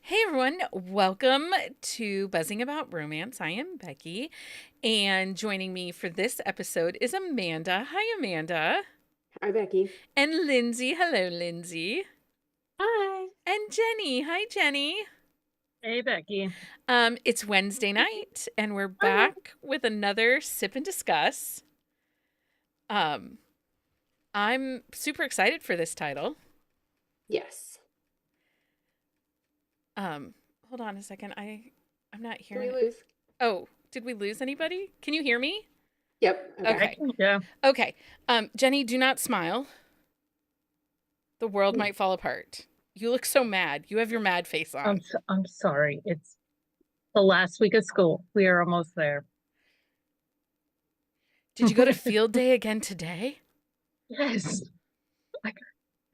Hey everyone, welcome to Buzzing About Romance. I am Becky, and joining me for this episode is Amanda. Hi, Amanda. Hi, Becky. And Lindsay. Hello, Lindsay. Hi. And Jenny. Hi, Jenny. Hey, Becky. It's Wednesday night, and we're Hi. back with another Sip and Discuss. Um, I'm super excited for this title. Yes. Hold on a second. I'm not Did we hearing. lose? Oh, did we lose anybody? Can you hear me? Yep. Okay. Yeah. Okay. Jenny, do not smile. The world Hmm. might fall apart. You look so mad. You have your mad face on. I'm sorry. It's the last week of school. We are almost there. Did you go to field day again today? Yes. I,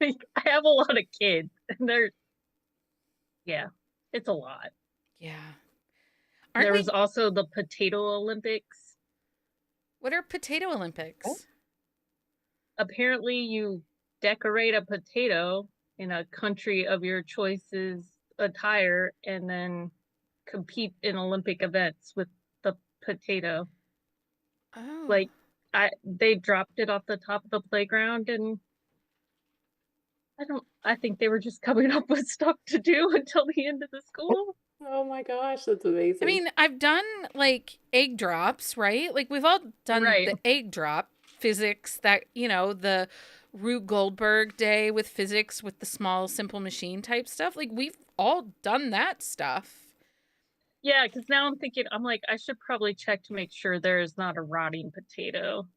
I have a lot of kids, and yeah, it's a lot. Yeah. Aren't There we? was also the Potato Olympics. What are potato Olympics? Apparently, you decorate a potato in a country of your choice's attire, and then compete in Olympic events with the potato. Oh. Like, they dropped it off the top of the playground, and I think they were just coming up with stuff to do until the end of the school. Oh my gosh, that's I amazing. mean, I've done like egg drops, right? Like we've all done Right. the egg drop physics that, the Rube Goldberg day with physics with the small simple machine type stuff. Like we've all done that stuff. Yeah, because now I'm like, I should probably check to make sure there is not a rotting potato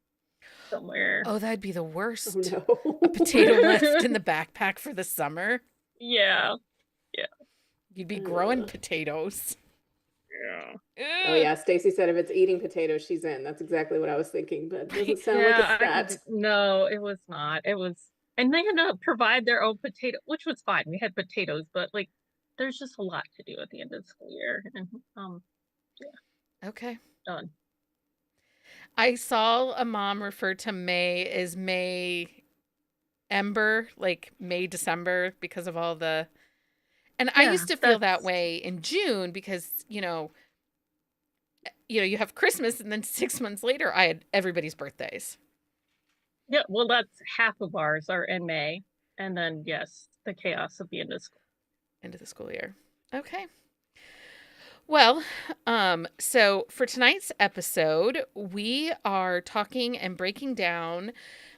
somewhere. Oh, that'd be the Oh worst. A potato no. left in the backpack for the summer. Yeah. Yeah. You'd be growing Uh, potatoes. Yeah. oh Ugh. yeah, Stacy said if it's eating potatoes, she's in. That's exactly what I was thinking, but it doesn't sound like it's Yeah, that. no, it was not. It was, and they had to provide their own potato, which was fine. We had potatoes, but like, there's just a lot to do at the end of the school year, and yeah, Okay. done. I saw a mom refer to May as May Ember, like May December because of all the. And I Yeah, used to feel that that's way in June because, you have Christmas and then 6 months later I had everybody's birthdays. yeah. Well, that's half of ours are in May, and then yes, the chaos of the end of school. End of the school year. Okay. Well, so for tonight's episode, we are talking and breaking down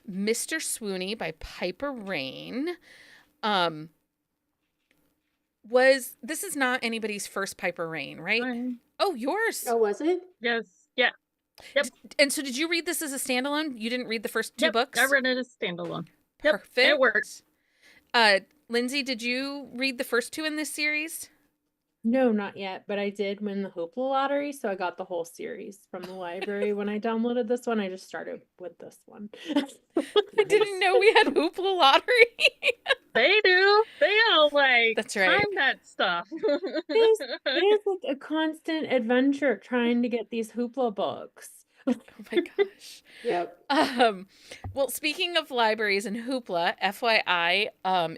Mr. Swoony by Piper Rayne. Um, this is not anybody's first Piper Rayne, right? Fine. Oh, yours. Oh, was it? Yes, yeah, yep, And so did you read this as a standalone? You didn't read the first two yep. I books? read it as standalone. Yep, it worked. Perfect. Lindsay, did you read the first two in this series? No, not yet, but I did win the Hoopla lottery, so I got the whole series from the library. When I downloaded this one, I just started with this one. I didn't know we had Hoopla lottery. They do. They all like That's right. time that stuff. It is like a constant adventure trying to get these Hoopla books. Oh my gosh. Yep. Well, speaking of libraries and Hoopla, FYI,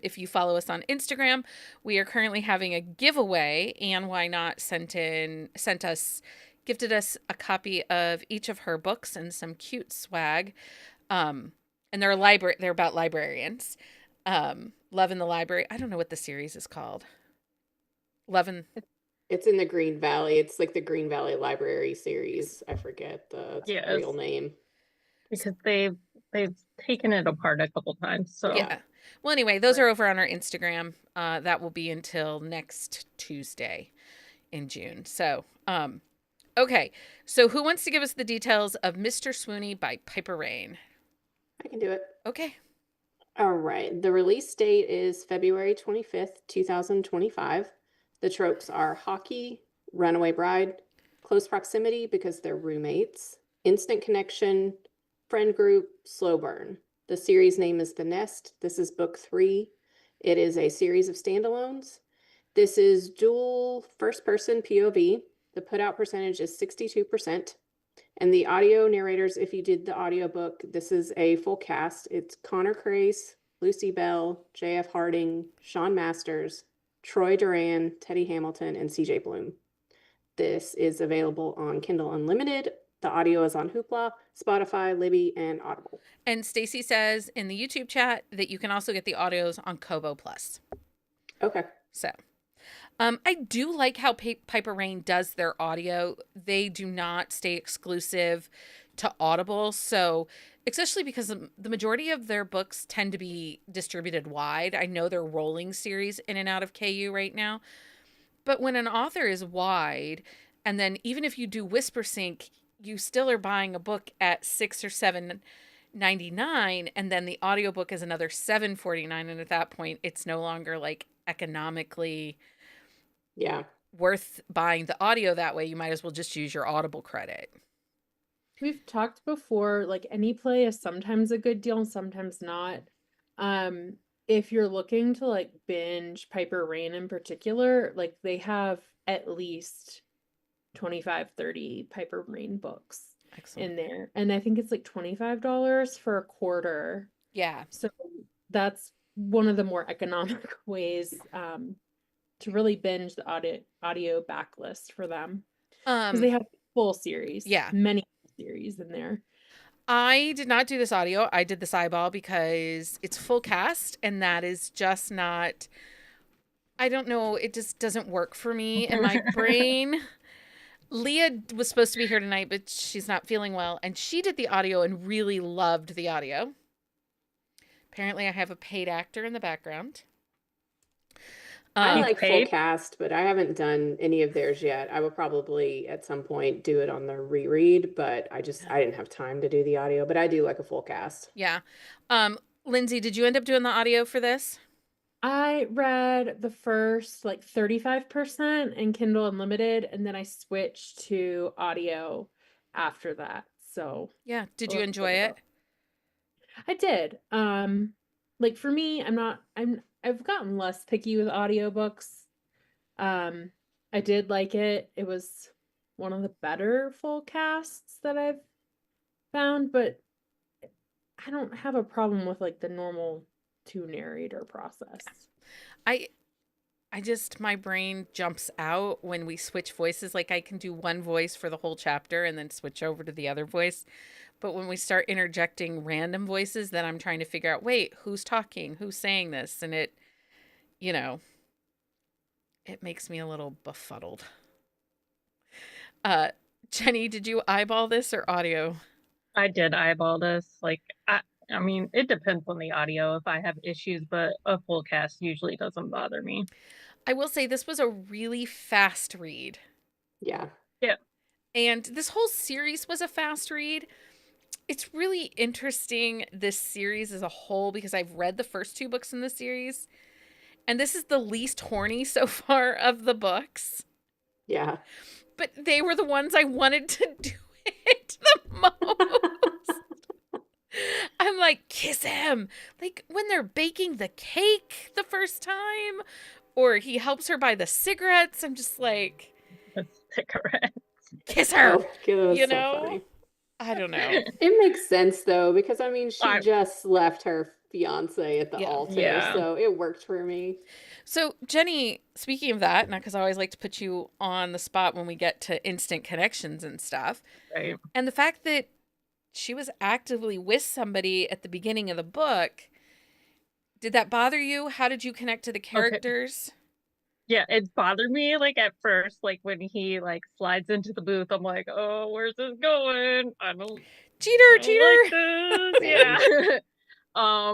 if you follow us on Instagram, we are currently having a giveaway, and Why Not gifted us a copy of each of her books and some cute swag. And they're about librarians. Love in the Library. I don't know what the series is called. Love in It's in the Green Valley. It's like the Green Valley Library series. I forget the Yes, real name. because they've taken it apart a couple times. So Yeah. Well, anyway, those are over on our Instagram. That will be until next Tuesday in June. So, okay. So, who wants to give us the details of Mr. Swoony by Piper Rayne? I can do it. Okay. All right. The release date is February 25th, 2025. The tropes are hockey, runaway bride, close proximity because they're roommates, instant connection, friend group, slow burn. The series name is The Nest. This is book 3. It is a series of standalones. This is dual first person POV. The put out percentage is 62%. And the audio narrators, if you did the audiobook, this is a full cast. It's Crais, Luci Bell, J.F. Harding, Sean Masters, Troy Duran, Teddy Hamilton, and CJ Bloom. This is available on Kindle Unlimited. The audio is on Hoopla, Spotify, Libby, and Audible. And Stacy says in the YouTube chat that you can also get the audios on Kobo Plus. Okay. So, I do like how Piper Rayne does their audio. They do not stay exclusive to Audible. So, especially because the majority of their books tend to be distributed wide. I know they're rolling series in and out of KU right now. But when an author is wide, and then even if you do Whisper Sync, you still are buying a book at $6 or $7.99, and then the audiobook is another $7.49, and at that point it's no longer like economically worth buying the audio that way. You might as well just use your Audible credit. We've talked before, like any play is sometimes a good deal and sometimes not. If you're looking to like binge Piper Rayne in particular, like they have at least 25, 30 Piper Rayne books in there. And I think it's like $25 for a quarter. Yeah. So that's one of the more economic ways to really binge the audio backlist for them. Because they have full series. Yeah. Many series in there. I did not do this audio. I did this eyeball because it's full cast, and that is just not, I don't know, it just doesn't work for me in my brain. Leah was supposed to be here tonight, but she's not feeling well, and she did the audio and really loved the audio. Apparently I have a paid actor in the background. I like full cast, but I haven't done any of theirs yet. I will probably at some point do it on the reread, but I didn't have time to do the audio, but I do like a full cast. Yeah. Lindsey, did you end up doing the audio for this? I read the first like 35% in Kindle Unlimited, and then I switched to audio after that. So yeah, did you enjoy it? I did. Like for me, I've gotten less picky with audiobooks. I did like it. It was one of the better full casts that I've found, but I don't have a problem with like the normal 2 narrator process. I just, my brain jumps out when we switch voices. Like I can do one voice for the whole chapter and then switch over to the other voice. But when we start interjecting random voices, then I'm trying to figure out, wait, who's talking? Who's saying this? And it, you know, it makes me a little befuddled. Jenni, did you eyeball this or audio? I did eyeball this. Like, I mean, it depends on the audio if I have issues, but a full cast usually doesn't bother me. I will say this was a really fast read. Yeah. Yeah. And this whole series was a fast read. It's really interesting, this series as a whole, because I've read the first 2 books in the series, and this is the least horny so far of the books. Yeah. But they were the ones I wanted to do it the most. I'm like, kiss him. Like when they're baking the cake the first time, or he helps her buy the cigarettes. I'm just like, the cigarettes. Kiss her. Oh, you so know? funny. I don't know. It makes sense though, because I mean, she just left her fiance at the altar, so it worked for me. So Jenni, speaking of that, not because I always like to put you on the spot when we get to instant connections and stuff, right? And the fact that she was actively with somebody at the beginning of the book, did that bother you? How did you connect to the characters? Okay. Yeah, it bothered me like at first, like when he like slides into the booth, I'm like, oh, where's this going? I don't cheater. Like this. Yeah.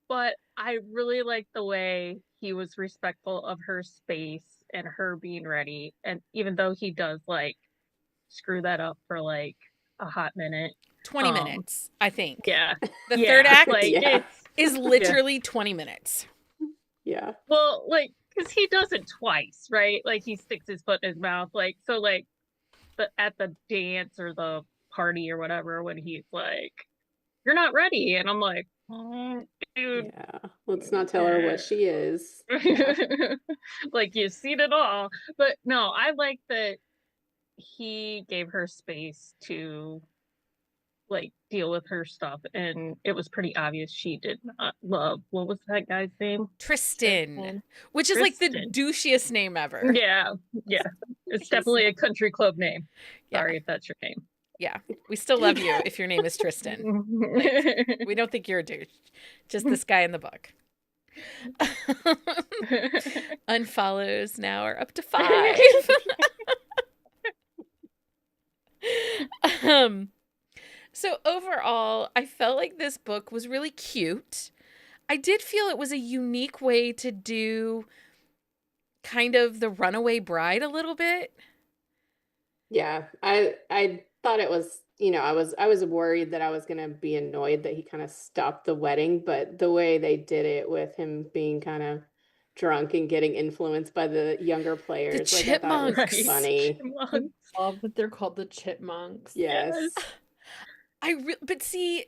But I really like the way he was respectful of her space and her being ready. And even though he does like screw that up for like a hot minute. 20 minutes, I think. Yeah. The third act like, is literally 20 minutes. Yeah. Well, like, because he does it twice, right? Like he sticks his foot in his mouth. Like, so like at the dance or the party or whatever, when he's like, you're not ready. And I'm like, oh, dude. Yeah. Let's not tell her what she is. Like you've seen it all. But no, I like that he gave her space to like deal with her stuff, and it was pretty obvious she did not love, what was that guy's name? Tristan, which is like the Tristan. douchiest name ever. Yeah, it's definitely a country club name. Yeah. Sorry if that's your name. Yeah, we still love you if your name is Tristan. Like, we don't think you're a douche, just this guy in the book. Unfollows now are up to 5. So overall, I felt like this book was really cute. I did feel it was a unique way to do kind of the runaway bride a little bit. Yeah, I thought it was, I was worried that I was gonna be annoyed that he kind of stopped the wedding, but the way they did it with him being kind of drunk and getting influenced by the younger players, like I thought it was chipmunks. funny. I love that they're called the chipmunks. Yes. But see,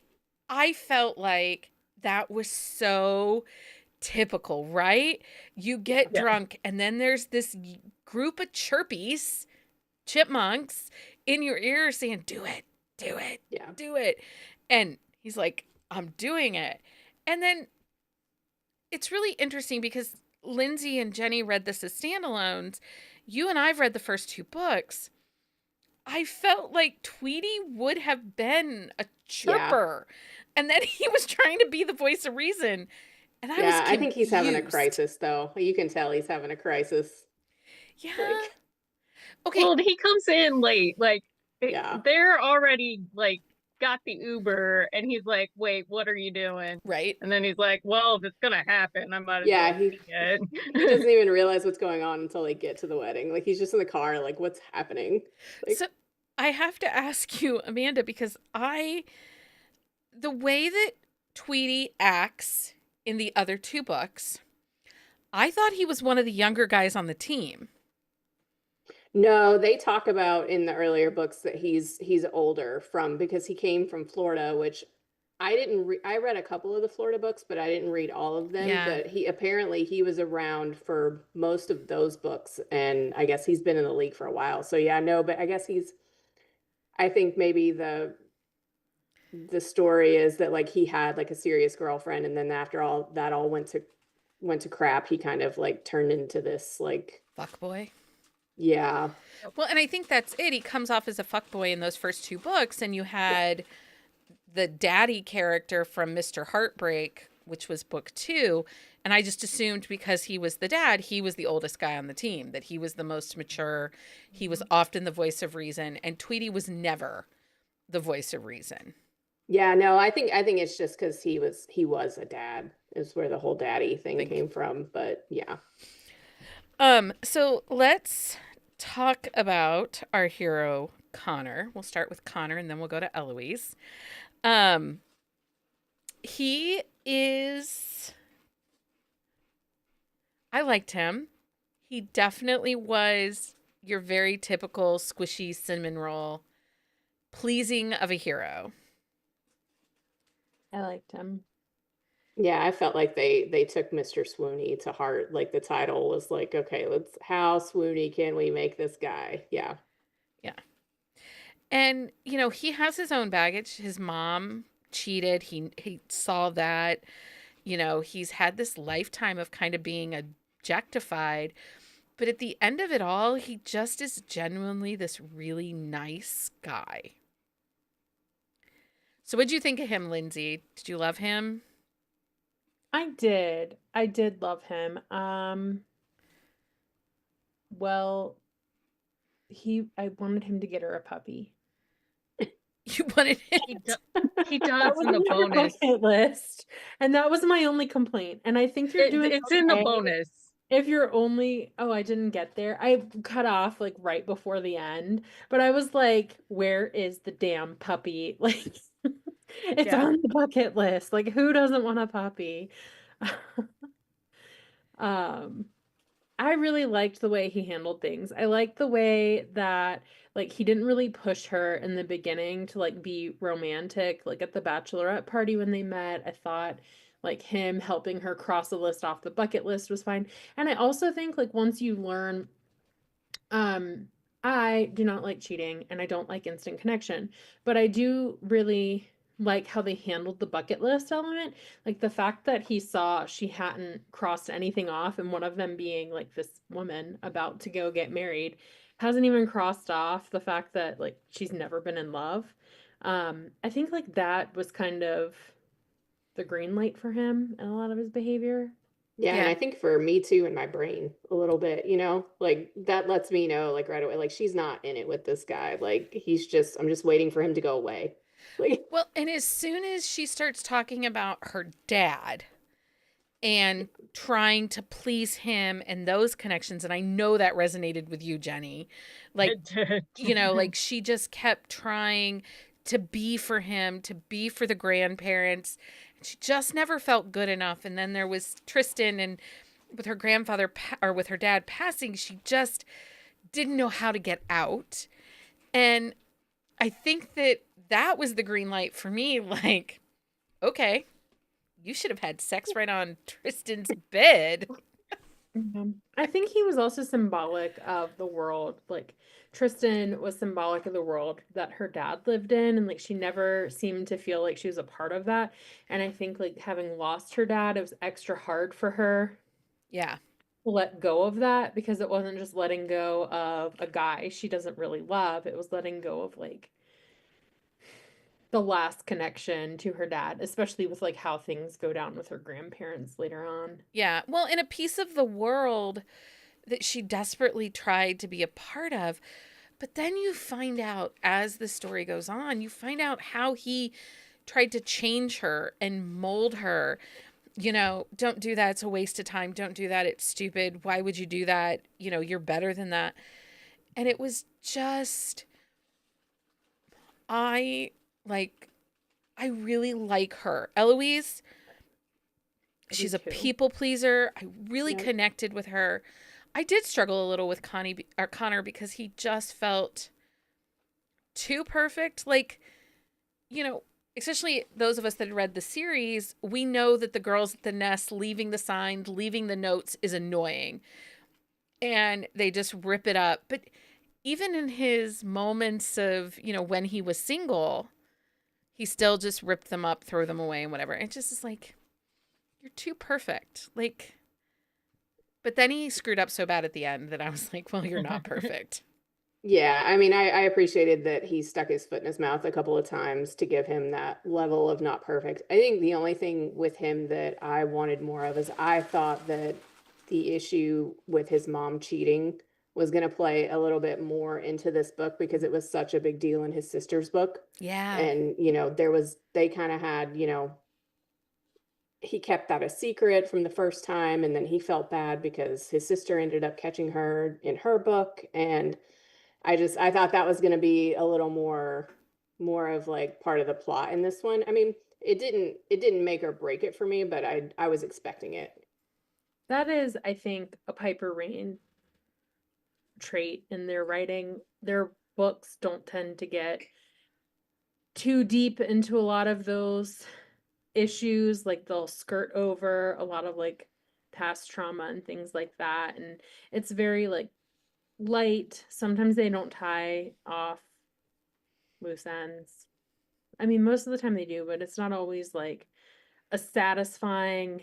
I felt like that was so typical, right? You get drunk and then there's this group of chipmunks in your ear saying, do it, do it. And he's like, I'm doing it. And then it's really interesting because Lindsey and Jenni read this as standalones. You and I've read the first 2 books. I felt like Tweety would have been a chirper. And then he was trying to be the voice of reason. And I was confused. I think he's having a crisis, though. You can tell he's having a crisis. Yeah. Like, okay. Well, he comes in late. Like, yeah. They're already, like, got the Uber, and he's like, wait, what are you doing? Right. And then he's like, well, if it's gonna happen, I might as well he doesn't even realize what's going on until they get to the wedding. Like, he's just in the car, like, what's happening? Like, so I have to ask you, Amanda, because the way that Tweety acts in the other 2 books, I thought he was one of the younger guys on the team. No, they talk about in the earlier books that he's older because he came from Florida, which I didn't I read a couple of the Florida books, but I didn't read all of them. Yeah. But he was around for most of those books, and I guess he's been in the league for a while. So yeah, no, but I guess I think maybe the story is that like he had like a serious girlfriend, and then after all that all went to crap, he kind of like turned into this like fuckboy. Yeah. Well, and I think that's it. He comes off as a fuckboy in those first 2 books, and you had the daddy character from Mr. Heartbreak, which was book 2, and I just assumed because he was the dad, he was the oldest guy on the team, that he was the most mature. He was often the voice of reason, and Tweety was never the voice of reason. Yeah, no, I think it's just because he was a dad is where the whole daddy thing came from, but yeah. So let's talk about our hero, Connor. We'll start with Connor and then we'll go to Eloise. He is... I liked him. He definitely was your very typical squishy cinnamon roll, pleasing of a hero. I liked him. Yeah, I felt like they took Mr. Swoony to heart. Like the title was like, okay, how swoony can we make this guy? Yeah. Yeah. And, he has his own baggage. His mom cheated. He saw that. He's had this lifetime of kind of being objectified. But at the end of it all, he just is genuinely this really nice guy. So what'd you think of him, Lindsey? Did you love him? I did love him. Well, I wanted him to get her a puppy. You wanted him he does in the bonus list, and that was my only complaint. And I think you're doing it's in the bonus. If you're only I didn't get there. I cut off like right before the end, but I was like, where is the damn puppy? Like it's on the bucket list. Like, who doesn't want a puppy? I really liked the way he handled things. I liked the way that like he didn't really push her in the beginning to like be romantic, like at the bachelorette party when they met. I thought like him helping her cross a list off the bucket list was fine. And I also think like once you learn I do not like cheating and I don't like instant connection, but I do really like how they handled the bucket list element. Like the fact that he saw she hadn't crossed anything off, and one of them being like this woman about to go get married hasn't even crossed off the fact that like she's never been in love. I think like that was kind of the green light for him and a lot of his behavior. Yeah, and Yeah. I think for me too in my brain a little bit, like that lets me know like right away, like she's not in it with this guy. Like I'm just waiting for him to go away. Like Well, and as soon as she starts talking about her dad and trying to please him and those connections, and I know that resonated with you, Jenni. Like, It did. like she just kept trying to be for him, to be for the grandparents. She just never felt good enough. And then there was Tristan, and with her grandfather or with her dad passing, she just didn't know how to get out. And I think that was the green light for me. Like, okay, you should have had sex right on Tristan's bed. I think he was also symbolic of the world. Like Tristan was symbolic of the world that her dad lived in, and like she never seemed to feel like she was a part of that. And I think like having lost her dad, it was extra hard for her Yeah. to let go of that, because it wasn't just letting go of a guy she doesn't really love. It was letting go of like the last connection to her dad, especially with like how things go down with her grandparents later on. Yeah. Well, in a piece of the world that she desperately tried to be a part of. But then you find out as the story goes on, you find out how he tried to change her and mold her. Don't do that. It's a waste of time. Don't do that. It's stupid. Why would you do that? You're better than that. And it was just, I like, I really like her. Eloise, she's a too. people pleaser. I really Yep. connected with her. I did struggle a little with Connor because he just felt too perfect. Like, especially those of us that read the series, we know that the girls at the nest leaving the signs, leaving the notes is annoying. And they just rip it up. But even in his moments of, when he was single, he still just ripped them up, throw them away, and whatever. It just is like, you're too perfect. Like, but then he screwed up so bad at the end that I was like, well, you're not perfect. Yeah, I mean, I appreciated that he stuck his foot in his mouth a couple of times to give him that level of not perfect. I think the only thing with him that I wanted more of is I thought that the issue with his mom cheating was going to play a little bit more into this book because it was such a big deal in his sister's book. Yeah. And, they kind of had, he kept that a secret from the first time, and then he felt bad because his sister ended up catching her in her book. And I thought that was going to be a little more of like part of the plot in this one. I mean, it didn't make or break it for me, but I was expecting it. That is, I think, a Piper Rayne trait in their writing. Their books don't tend to get too deep into a lot of those issues. Like they'll skirt over a lot of like past trauma and things like that. And it's very like light. Sometimes they don't tie off loose ends. I mean, most of the time they do, but it's not always like a satisfying.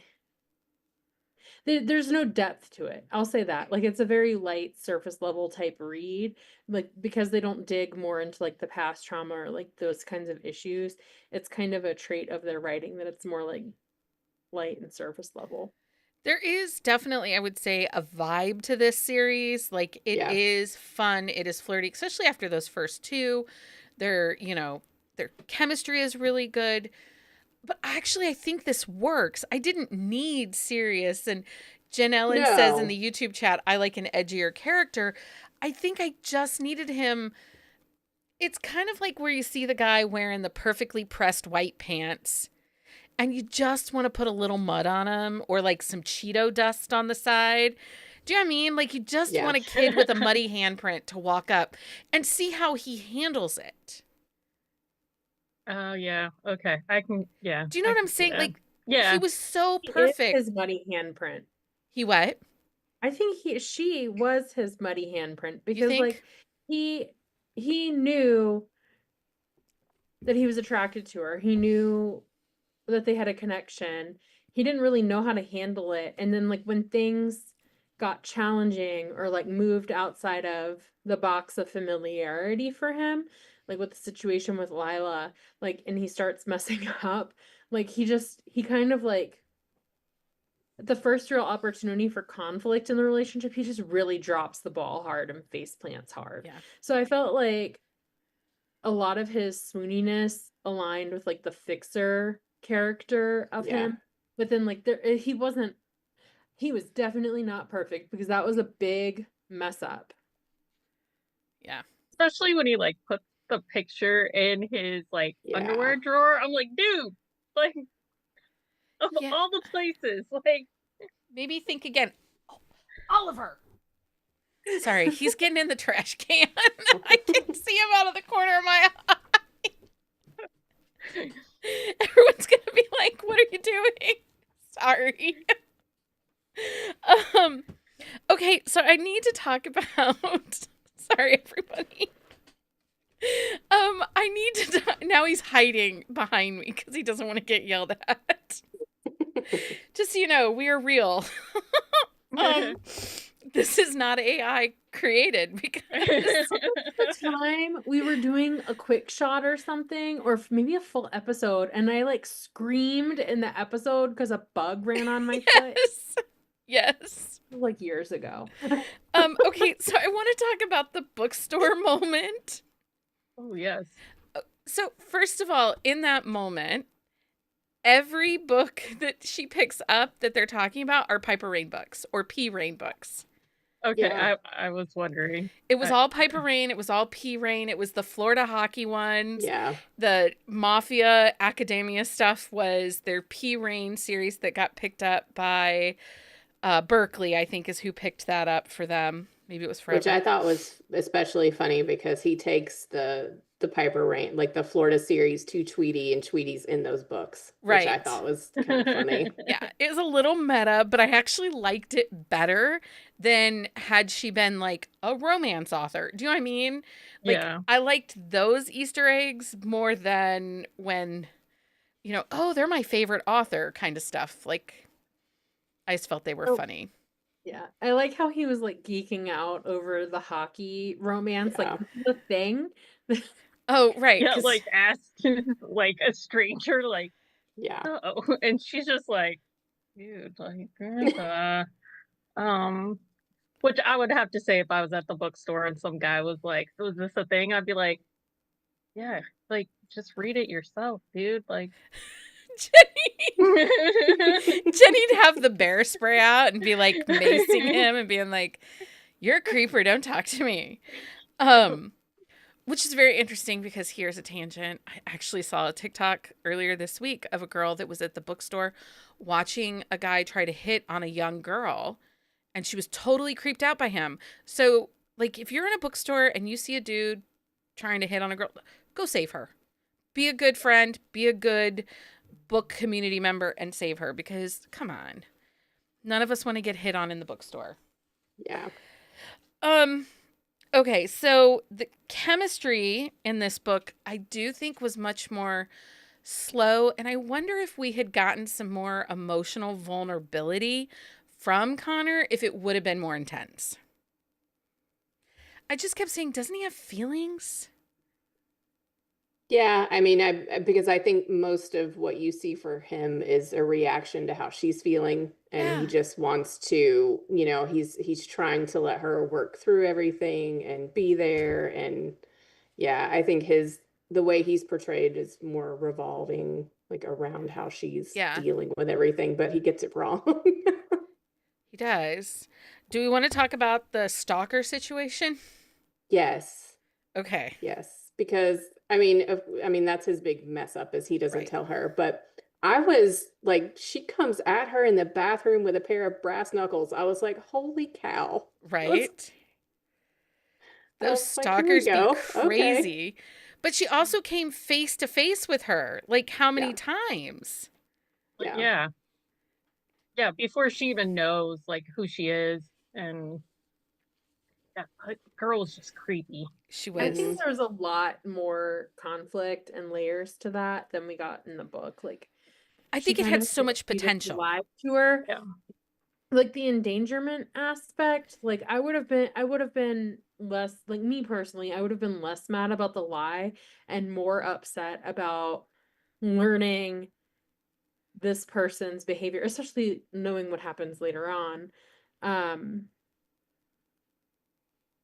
There's no depth to it. I'll say that. Like it's a very light surface level type read, like because they don't dig more into like the past trauma or like those kinds of issues. It's kind of a trait of their writing that it's more like light and surface level. There is definitely, I would say, a vibe to this series. Like, it Yeah. is fun. It is flirty, especially after those first two. Their, their chemistry is really good. But actually, I think this works. I didn't need serious. And Jen Ellen says in No. the YouTube chat, I like an edgier character. I think I just needed him. It's kind of like where you see the guy wearing the perfectly pressed white pants and you just want to put a little mud on him or like some Cheeto dust on the side. Do you know what I mean? Like you just Yeah. want a kid with a muddy handprint to walk up and see how he handles it. Oh yeah. Okay. I can. Yeah. Do you know I what I'm can see saying? that. Like Yeah. he was so He is perfect. his muddy handprint. He what? I think she was his muddy handprint You because think? like he knew that he was attracted to her. He knew that they had a connection. He didn't really know how to handle it. And then like when things got challenging or like moved outside of the box of familiarity for him, like with the situation with Lila, like, and he starts messing up, like he kind of like the first real opportunity for conflict in the relationship, he just really drops the ball hard and face plants hard. Yeah. So I felt like a lot of his swooniness aligned with like the fixer character of Yeah. him. But then like he was definitely not perfect because that was a big mess up. Yeah. Especially when he like puts the picture in his like Yeah. underwear drawer. I'm like, dude, like of Yeah. all the places, like Maybe think again. Oh, Oliver. Sorry, he's getting in the trash can. I can see him out of the corner of my eye. Everyone's gonna be like, "What are you doing?" Sorry. Okay, so I need to talk about. Sorry, everybody. I need to. Now he's hiding behind me because he doesn't want to get yelled at. Just so you know, we are real. This is not AI created because The time we were doing a quick shot or something, or maybe a full episode, and I like screamed in the episode because a bug ran on my foot. Yes. Like years ago. Okay, so I want to talk about the bookstore moment. oh yes. So first of all, in that moment, every book that she picks up that they're talking about are Piper Rayne books or P. Rayne books. Okay, Yeah. I was wondering. It was all Piper Rayne. It was all P. Rayne. It was the Florida hockey ones. Yeah. The Mafia Academia stuff was their P. Rayne series that got picked up by Berkeley, I think is who picked that up for them. Maybe it was Forever. Which I thought was especially funny because he takes the Piper Rayne, like the Florida series, to Tweety, and Tweety's in those books, which I Right. thought was kind of funny. Yeah, it was a little meta, but I actually liked it better than had she been like a romance author. Do you know what I mean? Like, Yeah. I liked those Easter eggs more than when, oh, they're my favorite author kind of stuff. Like, I just felt they were funny. Yeah. I like how he was like geeking out over the hockey romance, Yeah. like the thing. Oh, right. Yeah, 'cause- like asked like a stranger, like, Yeah. oh, and she's just like, dude, like, which I would have to say if I was at the bookstore and some guy was like, was this a thing? I'd be like, yeah, like, just read it yourself, dude. Like, Jenny'd have the bear spray out and be like macing him and being like, "You're a creeper, don't talk to me." Which is very interesting because here's a tangent. I actually saw a TikTok earlier this week of a girl that was at the bookstore watching a guy try to hit on a young girl, and she was totally creeped out by him. So, like, if you're in a bookstore and you see a dude trying to hit on a girl, go save her. Be a good friend, be a good book community member, and save her because, come on. None of us want to get hit on in the bookstore. Yeah. Okay, so the chemistry in this book, I do think was much more slow, and I wonder if we had gotten some more emotional vulnerability from Connor, if it would have been more intense. I just kept saying, doesn't he have feelings? Yeah, I mean, because I think most of what you see for him is a reaction to how she's feeling, and he Yeah. just wants to, he's trying to let her work through everything and be there. And yeah, I think the way he's portrayed is more revolving like around how she's Yeah. dealing with everything, but he gets it wrong. He does. Do we want to talk about the stalker situation? Yes. Okay. Yes, because I mean that's his big mess up is he doesn't Right. tell her. But I was like, she comes at her in the bathroom with a pair of brass knuckles. I was like, holy cow! Right? I Those was like, here we stalkers be go. Okay. crazy. But she also came face to face with her. Like, how many Yeah. times? like, Yeah. yeah. Yeah, before she even knows like who she is, and That girl was just creepy. She I was. think there's a lot more conflict and layers to that than we got in the book. Like, I she think it kind had of so made it much seem like he potential. lied to her. Yeah. Like the endangerment aspect, like I would have been less, like me personally, I would have been less mad about the lie and more upset about learning this person's behavior, especially knowing what happens later on.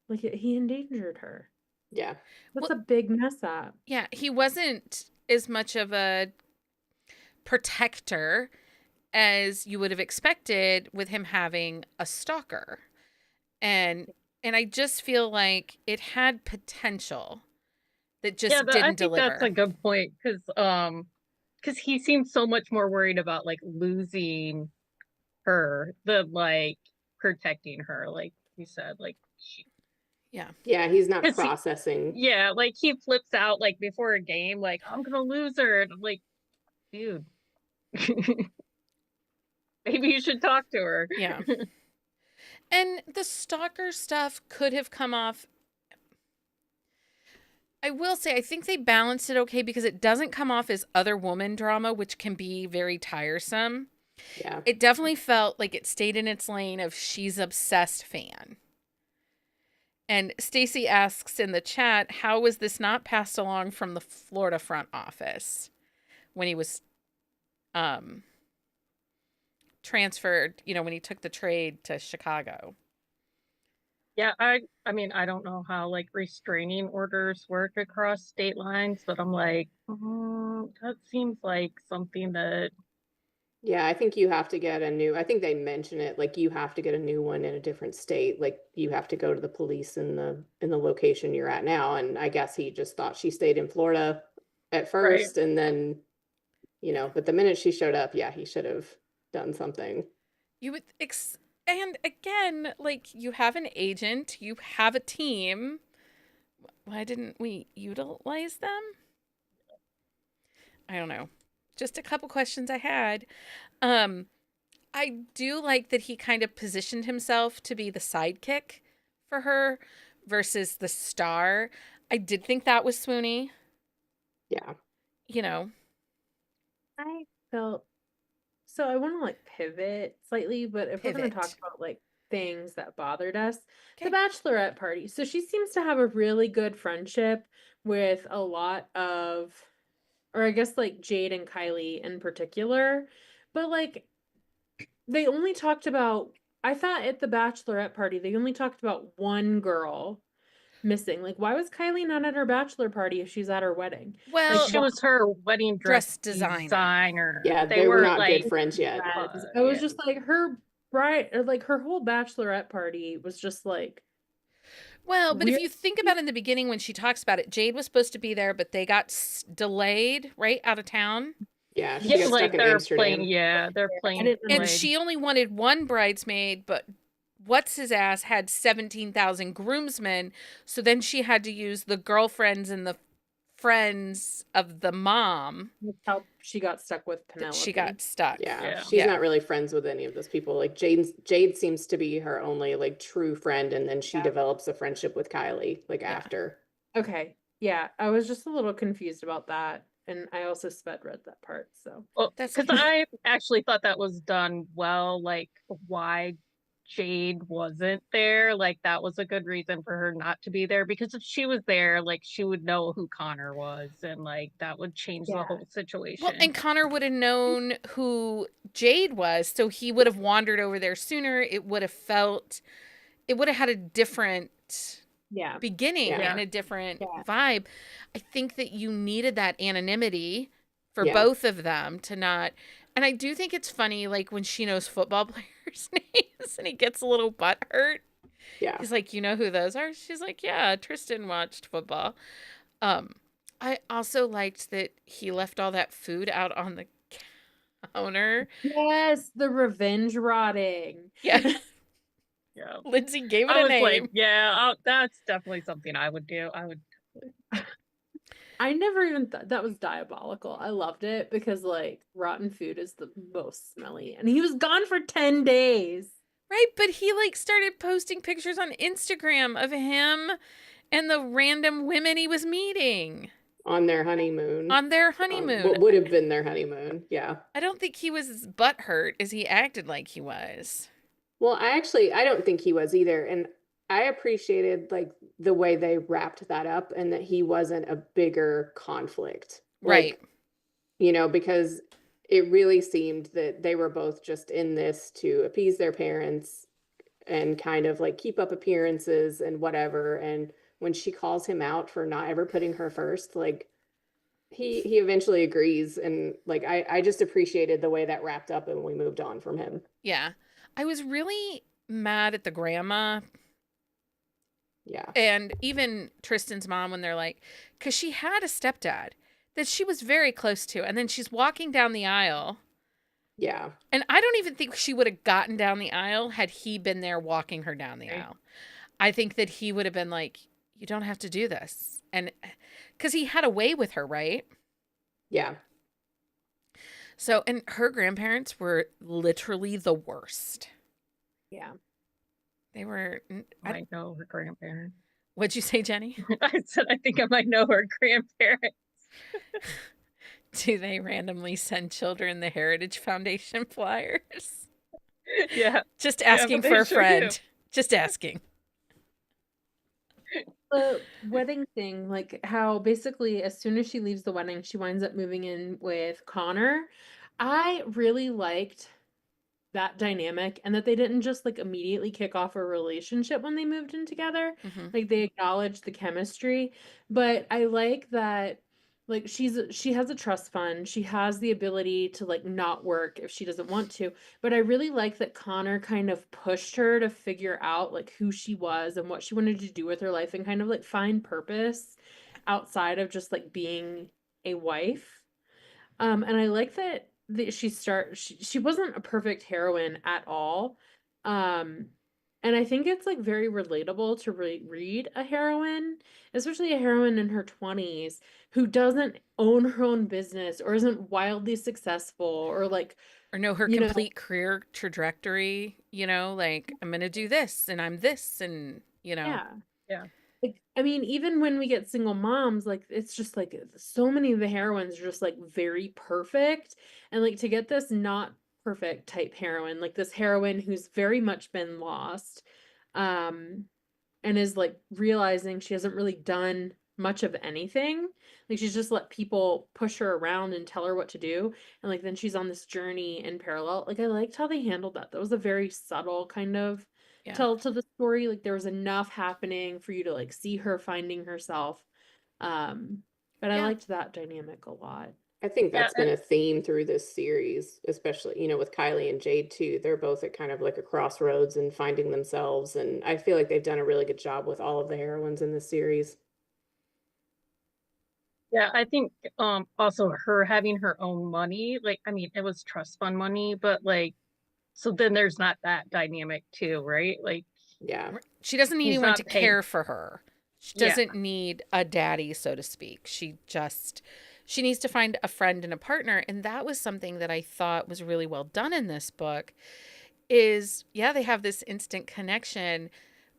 Like he endangered her. Yeah. That's Well, a big mess up. yeah, he wasn't as much of a protector as you would have expected with him having a stalker. And I just feel like it had potential that just Yeah, I didn't think that's deliver. a good point because he seems so much more worried about like losing her than like protecting her, like you said, like Yeah. Yeah, he's not 'cause processing. yeah, like he flips out like before a game, like I'm gonna lose her, and I'm like, dude, maybe you should talk to her. Yeah. And the stalker stuff could have come off. I will say, I think they balanced it okay because it doesn't come off as other woman drama, which can be very tiresome. Yeah. It definitely felt like it stayed in its lane of she's obsessed fan. And Stacy asks in the chat, how was this not passed along from the Florida front office when he was transferred, when he took the trade to Chicago? Yeah, I mean, I don't know how like restraining orders work across state lines, but I'm like, that seems like something that Yeah, I think you have to get I think they mention it, like you have to get a new one in a different state. Like you have to go to the police in the location you're at now. And I guess he just thought she stayed in Florida at right. first and then, but the minute she showed up, yeah, he should have done something. You would and again, like you have an agent, you have a team. Why didn't we utilize them? I don't know. Just a couple questions I had. I do like that he kind of positioned himself to be the sidekick for her versus the star. I did think that was swoony. Yeah. I felt so I want to like pivot slightly, but if we're going to talk Pivot. about like things that bothered us, Okay. the bachelorette party. So she seems to have a really good friendship with a lot of, or I guess like Jade and Kylie in particular, but like they only talked about, I thought at the bachelorette party, they only talked about one girl missing. Like, why was Kylie not at her bachelor party if she's at her wedding? Well, She was her wedding dress designer. Yeah, They they were weren't not like good friends yet. friends. I was yeah. just like her bride, or like her whole bachelorette party was just like well, but if weird. you think about it in the beginning when she talks about it, Jade was supposed to be there, but they got delayed, right, out of town. Yeah, she Yeah, got like stuck in they're Amsterdam. playing. Yeah, they're I playing. didn't And like- she only wanted one bridesmaid, but what's his ass had 17,000 groomsmen. So then she had to use the girlfriends and the friends of the mom. That's how she got stuck with Penelope. She got stuck. Yeah, Yeah. she's not really friends with any of those people. Like Jade seems to be her only like true friend, and then she Yeah. develops a friendship with Kylie like after. Okay. Yeah, I was just a little confused about that. And I also sped read that part. So Well, That's because I actually thought that was done well. Like why Jade wasn't there, like that was a good reason for her not to be there. Because if she was there, like she would know who Connor was, and like that would change the Yeah. whole situation. Well, and Connor would have known who Jade was, so he would have wandered over there sooner. It would have had a different yeah. beginning Yeah. and a different Yeah. vibe. I think that you needed that anonymity for Yeah. both of them to not. And I do think it's funny, like when she knows football players' names and he gets a little butt hurt. Yeah. He's like, you know who those are? She's like, yeah, Tristan watched football. I also liked that he left all that food out on the counter. Yes, the revenge rotting. Yeah. Yeah. Lindsey gave it I a was name. like, yeah, that's definitely something I would do. I never even thought that was diabolical. I loved it because like rotten food is the most smelly. And he was gone for 10 days. Right, but he like started posting pictures on Instagram of him and the random women he was meeting On their honeymoon. on their honeymoon. What would have been their honeymoon. Yeah. I don't think he was as butthurt as he acted like he was. Well, I don't think he was either. And I appreciated like the way they wrapped that up and that he wasn't a bigger conflict. Right. Like, you know, because it really seemed that they were both just in this to appease their parents and kind of like keep up appearances and whatever. And when she calls him out for not ever putting her first, like he eventually agrees. And like I just appreciated the way that wrapped up and we moved on from him. Yeah. I was really mad at the grandma Yeah. and even Tristan's mom when they're like, because she had a stepdad that she was very close to. And then she's walking down the aisle. Yeah. And I don't even think she would have gotten down the aisle had he been there walking her down the aisle. I think that he would have been like, you don't have to do this. And because he had a way with her, right? Yeah. So, and her grandparents were literally the worst. Yeah. They were. I might know her grandparents. What'd you say, Jenni? I said I think I might know her grandparents. Do they randomly send children the Heritage Foundation flyers? Yeah. Just asking but for they a sure friend. do. Just asking. The wedding thing, like how basically as soon as she leaves the wedding, she winds up moving in with Connor. I really liked that dynamic and that they didn't just like immediately kick off a relationship when they moved in together. Mm-hmm. Like they acknowledged the chemistry, but I like that like she has a trust fund. She has the ability to like not work if she doesn't want to. But I really like that Connor kind of pushed her to figure out like who she was and what she wanted to do with her life and kind of like find purpose outside of just like being a wife. And I like that she wasn't a perfect heroine at all. Um, and I think it's like very relatable to read a heroine, especially a heroine in her 20s who doesn't own her own business or isn't wildly successful or like, Or know her you know, complete career trajectory, like I'm going to do this and I'm this and, yeah. Yeah. Like, I mean, even when we get single moms, like it's just like so many of the heroines are just like very perfect. And like to get this not perfect type heroine, like this heroine who's very much been lost, um, and is like realizing she hasn't really done much of anything. Like she's just let people push her around and tell her what to do. And like then she's on this journey in parallel. Like I liked how they handled that. That was a very subtle kind of Yeah. tell to the story. Like there was enough happening for you to like see her finding herself. But I Yeah. liked that dynamic a lot. I think Yeah, that's been a theme through this series, especially, with Kylie and Jade too. They're both at kind of like a crossroads and finding themselves. And I feel like they've done a really good job with all of the heroines in this series. Yeah, I think also her having her own money, like I mean, it was trust fund money, but like so then there's not that dynamic too, right? Like Yeah. She doesn't need he's anyone not to paying. care for her. She Yeah. doesn't need a daddy, so to speak. She needs to find a friend and a partner. And that was something that I thought was really well done in this book is, yeah, they have this instant connection,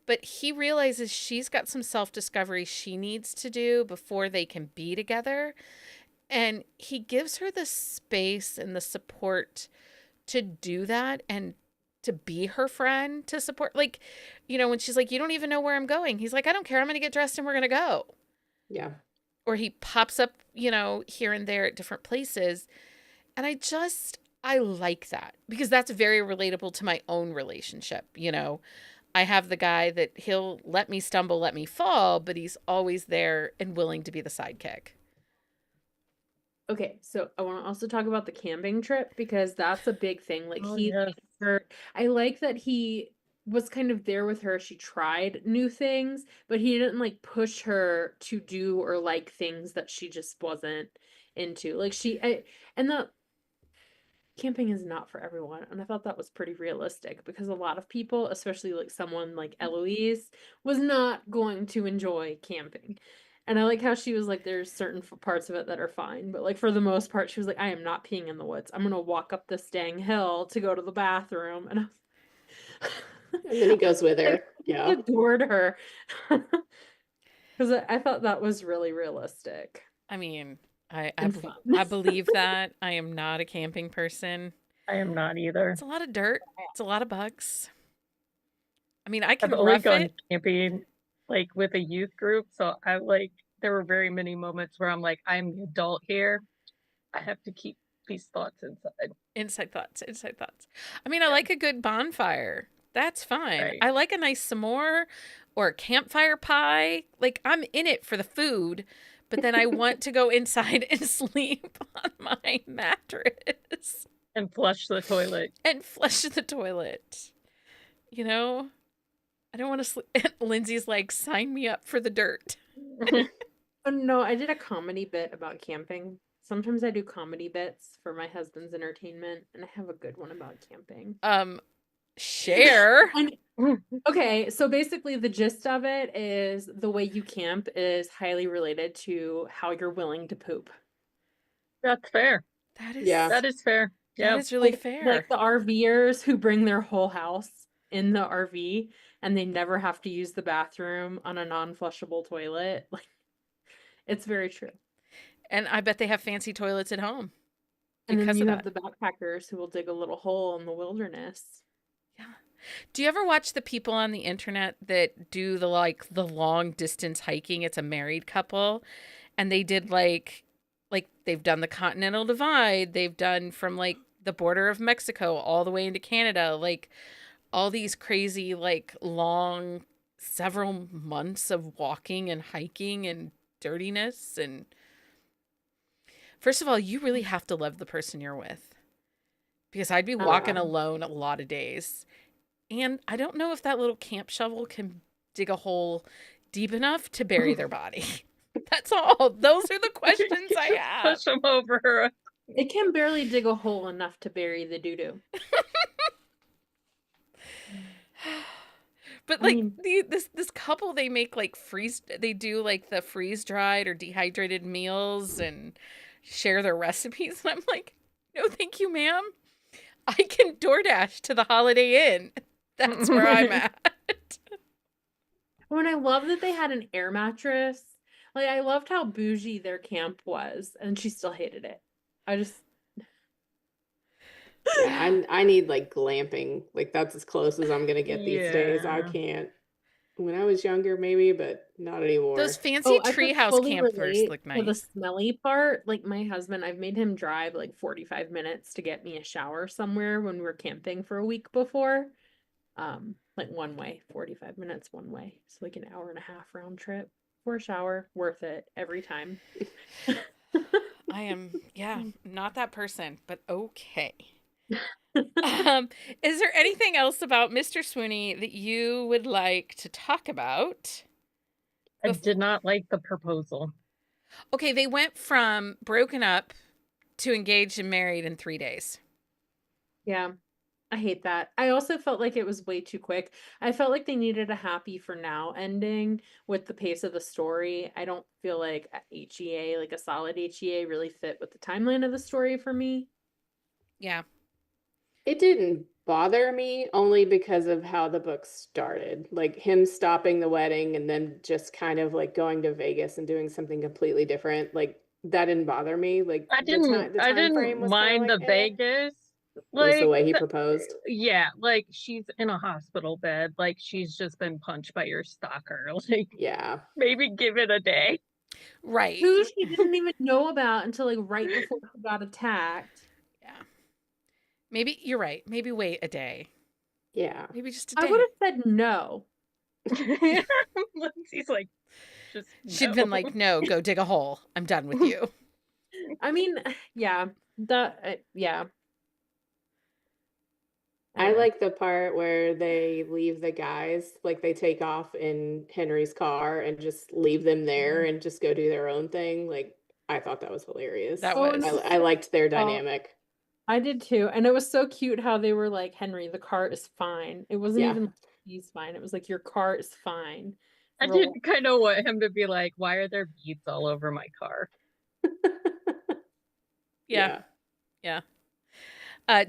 but he realizes she's got some self-discovery she needs to do before they can be together. And he gives her the space and the support to do that and to be her friend, to support. Like, when she's like, you don't even know where I'm going. He's like, I don't care. I'm going to get dressed and we're going to go. Yeah. Or he pops up, here and there at different places. And I like that because that's very relatable to my own relationship. I have the guy that he'll let me stumble, let me fall, but he's always there and willing to be the sidekick. Okay, so I want to also talk about the camping trip because that's a big thing. Like Oh, he yes. liked her. I like that he was kind of there with her. She tried new things, but he didn't like push her to do or like things that she just wasn't into. Like and the camping is not for everyone. And I thought that was pretty realistic because a lot of people, especially like someone like Eloise, was not going to enjoy camping. And I like how she was like, there's certain parts of it that are fine, but like for the most part, she was like, I am not peeing in the woods. I'm gonna walk up this dang hill to go to the bathroom. And And then he goes with her. I Yeah. adored her. Because I thought that was really realistic I mean, and fun. I believe that. I am not a camping person. I am not either. It's a lot of dirt. It's a lot of bugs. I mean, I I've can only rough gone it. camping like with a youth group, so I like there were very many moments where I'm like, I'm the adult here. I have to keep these thoughts inside. Inside thoughts, inside thoughts. I mean, I Yeah. like a good bonfire. That's fine. Right. I like a nice s'more or a campfire pie. Like, I'm in it for the food, but then I want to go inside and sleep on my mattress And flush the toilet. and flush the toilet. You know? I don't want to sleep. Lindsay's like, sign me up for the dirt. Oh no, I did a comedy bit about camping. Sometimes I do comedy bits for my husband's entertainment, and I have a good one about camping. Share. Okay, so basically the gist of it is the way you camp is highly related to how you're willing to poop. That's fair. That is Yeah. That is fair. that Yeah. is really Like fair. the RVers who bring their whole house in the RV and they never have to use the bathroom on a non-flushable toilet. Like, it's very true. And I bet they have fancy toilets at home. And then Because you of have that. the backpackers who will dig a little hole in the wilderness. Yeah. Do you ever watch the people on the internet that do the long distance hiking? It's a married couple and they did like they've done the Continental Divide, they've done from like the border of Mexico all the way into Canada, like all these crazy like long several months of walking and hiking and dirtiness. And first of all, you really have to love the person you're with, because I'd be walking alone a lot of days. And I don't know if that little camp shovel can dig a hole deep enough to bury their body. That's all. Those are the questions I have. Push them over. It can barely dig a hole enough to bury the doo-doo. But I like mean- this couple, they make like they do like the freeze dried or dehydrated meals and share their recipes. And I'm like, no, thank you, ma'am. I can DoorDash to the Holiday Inn. That's where I'm at. Oh, and I love that they had an air mattress. Like, I loved how bougie their camp was, and she still hated it. I just Yeah, I need like glamping. Like that's as close as I'm gonna get these days. I Yeah. can't. When I was younger, maybe, but not anymore. Those fancy I could treehouse fully campers relate look to the nice. smelly part. Like my husband, I've made him drive like 45 minutes to get me a shower somewhere when we were camping for a week before. Like one way, 45 minutes one way. So like an hour and a half round trip for a shower. Worth it every time. I am, not that person, but okay. Is there anything else about Mr. Swoony that you would like to talk about? I did not like the proposal. Okay, they went from broken up to engaged and married in 3 days. Yeah, I hate that. I also felt like it was way too quick. I felt like they needed a happy for now ending with the pace of the story. I don't feel like a HEA, like a solid HEA, really fit with the timeline of the story for me. Yeah. It didn't bother me only because of how the book started. Like him stopping the wedding and then just kind of like going to Vegas and doing something completely different. Like that didn't bother me. Like I the time frame didn't was kinda mind like, the eh. Vegas. It was the Like way he proposed. yeah, like she's in a hospital bed, like she's just been punched by your stalker. Like Yeah. maybe give it a day. Right. Who she didn't even know about until like right before she got attacked. Yeah. Maybe you're right. Maybe wait a day. Yeah. Maybe just a I day. would have said no. Lindsay's like, just She'd been like, no, go dig a hole. I'm done with you. I mean, yeah, yeah. I Anyway. like the part where they leave the guys, like they take off in Henry's car and just leave them there and just go do their own thing. Like I thought that was hilarious. That Oh, was. I liked their dynamic. I did too. And it was so cute how they were like, Henry, the car is fine. It wasn't Yeah. even like, he's fine. It was like, your car is fine. I did kind of want him to be like, why are there beads all over my car? Yeah.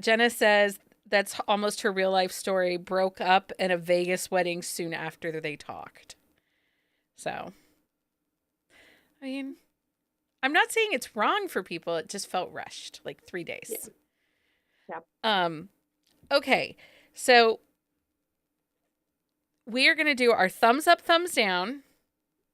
Jenna says that's almost her real life story, broke up in a Vegas wedding soon after they talked. So, I mean, I'm not saying it's wrong for people. It just felt rushed, like 3 days. Yeah. Okay. So we are going to do our thumbs up, thumbs down.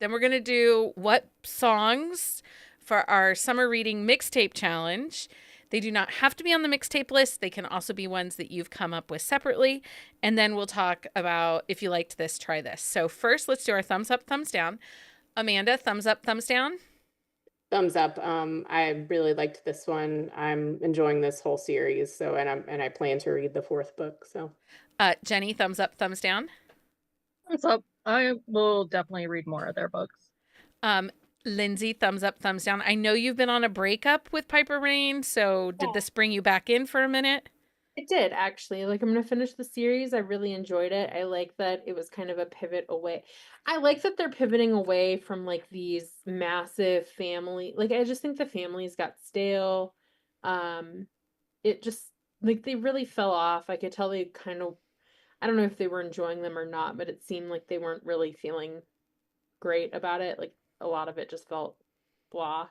Then we're going to do what songs for our summer reading mixtape challenge. They do not have to be on the mixtape list. They can also be ones that you've come up with separately. And then we'll talk about if you liked this, try this. So first, let's do our thumbs up, thumbs down. Amanda, thumbs up, thumbs down. Thumbs up. I really liked this one. I'm enjoying this whole series. So, and I plan to read the 4th book. So, Jenni, thumbs up, thumbs down. Thumbs up. I will definitely read more of their books. Lindsey, thumbs up, thumbs down. I know you've been on a breakup with Piper Rayne, so did this bring you back in for a minute? It did, actually. Like, I'm gonna finish the series. I really enjoyed it. I like that it was kind of a pivot away. I like that they're pivoting away from like these massive family. Like, I just think the families got stale. It just like they really fell off. I could tell they kind of, I don't know if they were enjoying them or not, but it seemed like they weren't really feeling great about it. Like a lot of it just felt blah.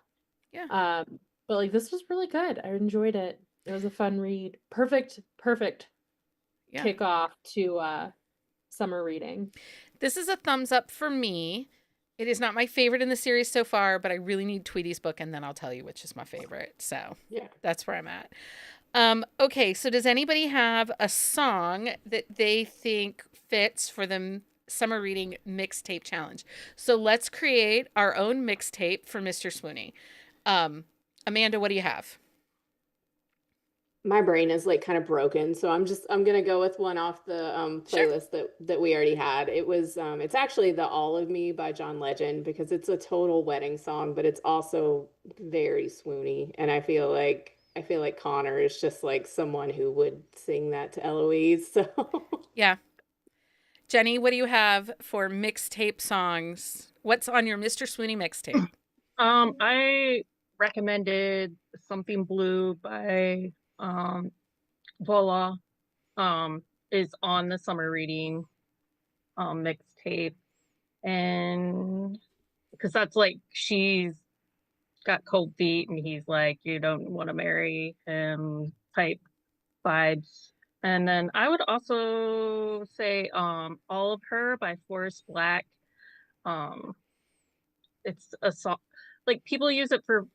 Yeah. But like this was really good. I enjoyed it. It was a fun read. Perfect Yeah. kickoff to summer reading. This is a thumbs up for me. It is not my favorite in the series so far, but I really need Tweety's book, and then I'll tell you which is my favorite. So yeah. that's where I'm at. Okay, so does anybody have a song that they think fits for the summer reading mixtape challenge? So let's create our own mixtape for Mr. Swoony. Amanda, what do you have? My brain is like kind of broken, so I'm gonna go with one off the Sure. playlist that we already had. It was it's actually the All of Me by John Legend, because it's a total wedding song, but it's also very swoony, and I feel like Connor is just like someone who would sing that to Eloise. So Yeah. Jenni, what do you have for mixtape songs? What's on your Mr. Swoony mixtape? I recommended Something Blue by Voila. Is on the summer reading mixtape, and because that's like she's got cold feet and he's like, you don't want to marry him type vibes. And then I would also say All of Her by Forrest Black. um it's a song, like people use it for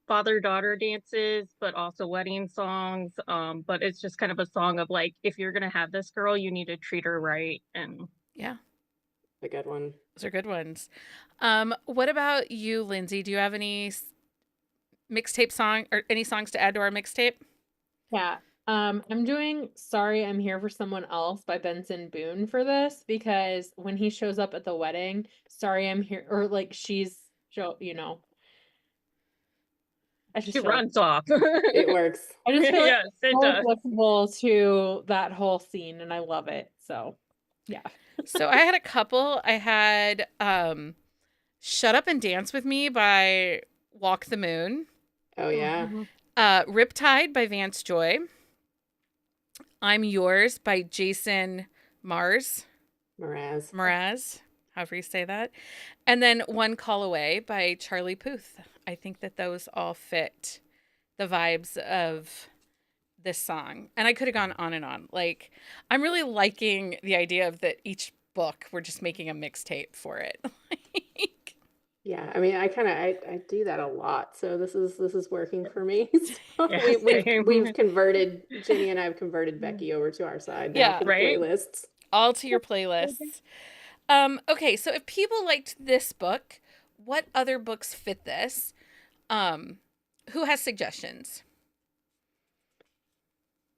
father-daughter dances, but also wedding songs. But it's just kind of a song of like, if you're gonna have this girl, you need to treat her right. And Yeah, a good one. those are good ones. What about you, Lindsey? Do you have any mixtape song or any songs to add to our mixtape? Yeah. I'm doing Sorry I'm Here for Someone Else by Benson Boone for this, because when he shows up at the wedding, sorry I'm here, or like she's you know, I just she feel like runs off. It works. I just feel like Yes, it's it so does. applicable to that whole scene and I love it. So yeah. So I had a couple. I had Shut Up and Dance with Me by Walk the Moon. Oh yeah. Riptide by Vance Joy. I'm Yours by Jason Mraz, however you say that. And then One Call Away by Charlie Puth. I think that those all fit the vibes of this song. And I could have gone on and on. Like, I'm really liking the idea of that each book, we're just making a mixtape for it. Yeah, I mean, I do that a lot, so this is working for me. So Yeah, same. we've converted, Jenny and I have converted Becky over to our side now Yeah, for the right? playlists. All to your playlists. Okay, so if people liked this book, what other books fit this? Who has suggestions?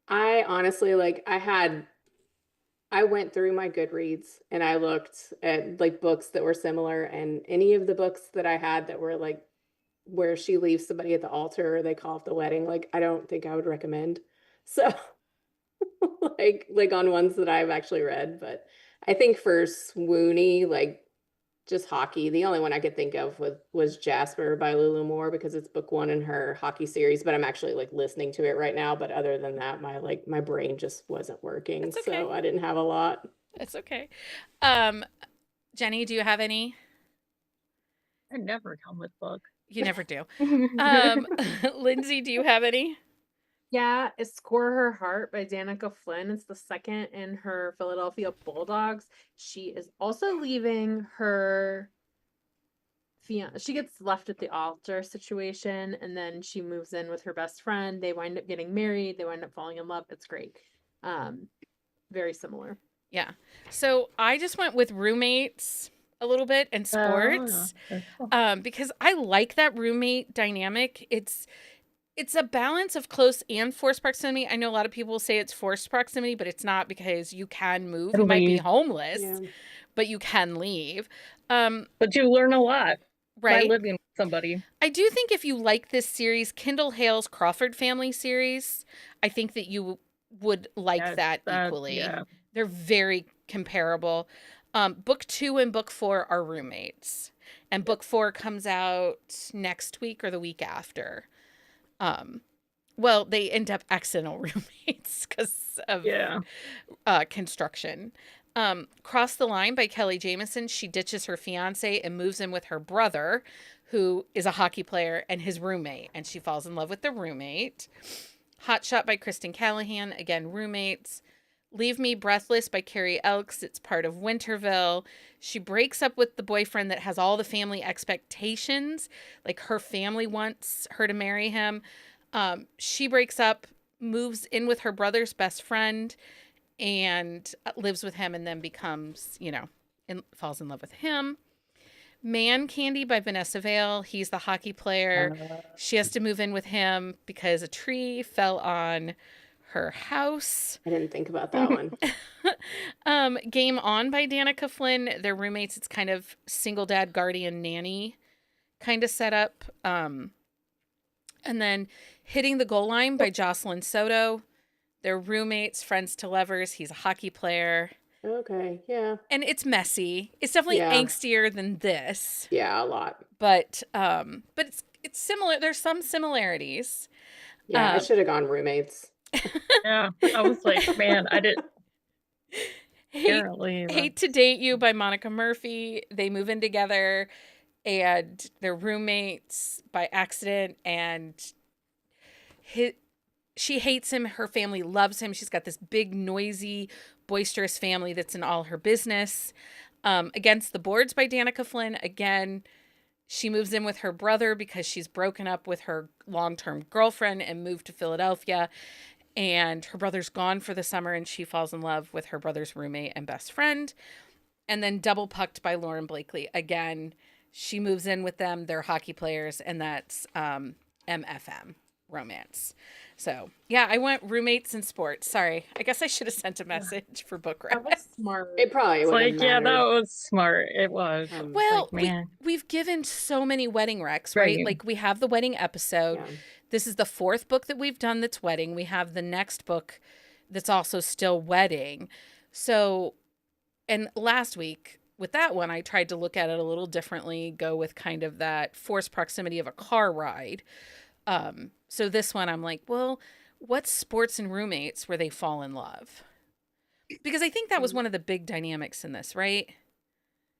I honestly I went through my Goodreads and I looked at like books that were similar, and any of the books that I had that were like where she leaves somebody at the altar or they call off the wedding, like I don't think I would recommend. So like on ones that I've actually read, but I think for Swoony, like just hockey. The only one I could think of was Jasper by Lulu Moore because it's book 1 in her hockey series, but I'm actually like listening to it right now. But other than that, my brain just wasn't working. That's okay. So I didn't have a lot. That's okay. Jenni, do you have any? I never come with books. You never do. Lindsey, do you have any? Yeah, it's Score Her Heart by Danica Flynn. It's the second in her Philadelphia Bulldogs. She is also leaving her she gets left at the altar situation, and then she moves in with her best friend. They wind up getting married. They wind up falling in love. It's great. Very similar. Yeah. So I just went with roommates a little bit and sports because I like that roommate dynamic. It's a balance of close and forced proximity. I know a lot of people say it's forced proximity, but it's not because you can move. You might be homeless, but you can leave. But you learn a lot by living with somebody. I do think if you like this series, Kindle Hale's Crawford Family series, I think that you would like that equally. Yeah. They're very comparable. Book 2 and book 4 are roommates, and book 4 comes out next week or the week after. Well, they end up accidental roommates because of construction. Cross the Line by Kelly Jamieson. She ditches her fiance and moves in with her brother, who is a hockey player, and his roommate, and she falls in love with the roommate. Hot Shot by Kristen Callahan. Again, roommates. Leave Me Breathless by Carrie Elks. It's part of Winterville. She breaks up with the boyfriend that has all the family expectations. Like her family wants her to marry him. She breaks up, moves in with her brother's best friend, and lives with him, and then becomes, falls in love with him. Man Candy by Vanessa Vale. He's the hockey player. She has to move in with him because a tree fell on her house. I didn't think about that one. Game On by Danica Flynn. They're roommates. It's kind of single dad, guardian, nanny kind of setup. And then Hitting the Goal Line by Jocelyn Soto. They're roommates, friends to lovers. He's a hockey player. Okay, yeah. And it's messy. It's definitely angstier than this. Yeah, a lot. But it's similar. There's some similarities. Yeah, I should have gone roommates. Yeah, I was like, man, I didn't. Hate to Date You by Monica Murphy. They move in together and they're roommates by accident, and she hates him. Her family loves him. She's got this big, noisy, boisterous family that's in all her business. Against the Boards by Danica Flynn. Again, she moves in with her brother because she's broken up with her long-term girlfriend and moved to Philadelphia. And her brother's gone for the summer, and she falls in love with her brother's roommate and best friend. And then Double Pucked by Lauren Blakely. Again, she moves in with them. They're hockey players, and that's MFM, romance. So, yeah, I went roommates and sports. Sorry. I guess I should have sent a message for book That was smart. It probably would have that was smart. It was. Well, we've given so many wedding recs, right? Like, we have the wedding episode. Yeah. This is the 4th book that we've done that's wedding. We have the next book that's also still wedding. So, and last week with that one, I tried to look at it a little differently, go with kind of that forced proximity of a car ride. So this one, I'm like, well, what's sports and roommates where they fall in love? Because I think that was one of the big dynamics in this, right?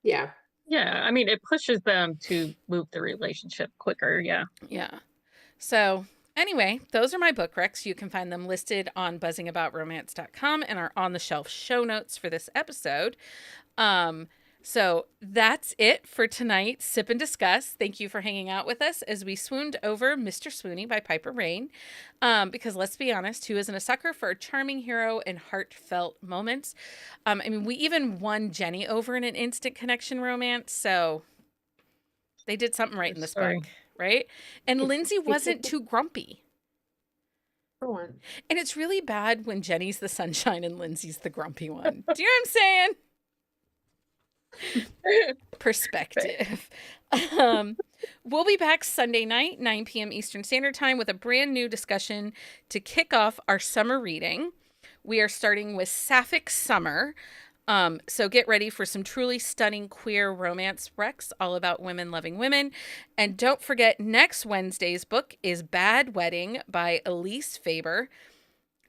Yeah. Yeah. I mean, it pushes them to move the relationship quicker. Yeah. Yeah. So anyway, those are my book recs. You can find them listed on buzzingaboutromance.com and our on the shelf show notes for this episode. So that's it for tonight's Sip and Discuss. Thank you for hanging out with us as we swooned over Mr. Swoony by Piper Rayne. Because let's be honest, who isn't a sucker for a charming hero and heartfelt moments? I mean, we even won Jenni over in an instant connection romance. So they did something right in this book, right? And Lindsey wasn't too grumpy. For one. And it's really bad when Jenni's the sunshine and Lindsey's the grumpy one. Do you know what I'm saying? Perspective. We'll be back Sunday night, 9 p.m. Eastern Standard Time, with a brand new discussion to kick off our summer reading. We are starting with Sapphic Summer. So get ready for some truly stunning queer romance wrecks all about women loving women. And don't forget, next Wednesday's book is Bad Wedding by Elise Faber.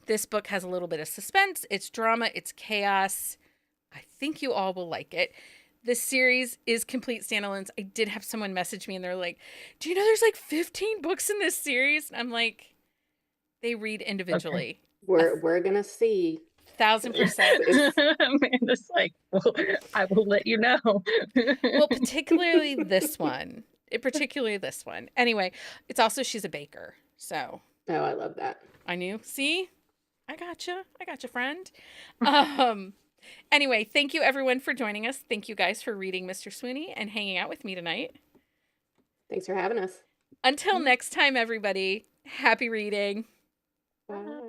This book has a little bit of suspense. It's drama. It's chaos. I think you all will like it. This series is complete standalones. I did have someone message me and they're like, do you know there's like 15 books in this series? And I'm like, they read individually. We're gonna see. 1000%. Amanda's like, well, I will let you know. Well, particularly this one. Anyway, it's also, she's a baker. So. Oh, I love that. I knew. See? I gotcha, friend. Anyway, thank you everyone for joining us. Thank you guys for reading Mr. Swoony and hanging out with me tonight. Thanks for having us. Until next time, everybody, happy reading. Bye.